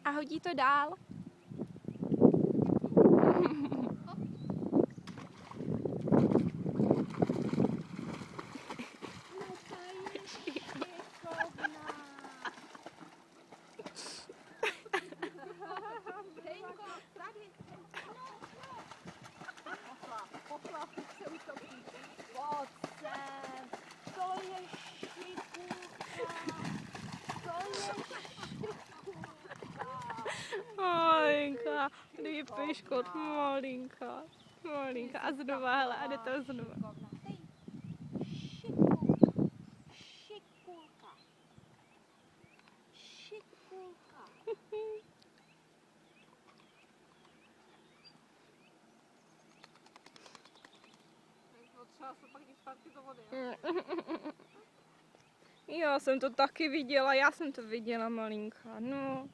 a hodí to dál. Malinka, kdyby piškot, malinka, malinka. A znova, hele, a jde to znova. Šikulka. Šikulka. Potřeba se pak jít zpátky do vody, Já jsem to taky viděla, malinka, no.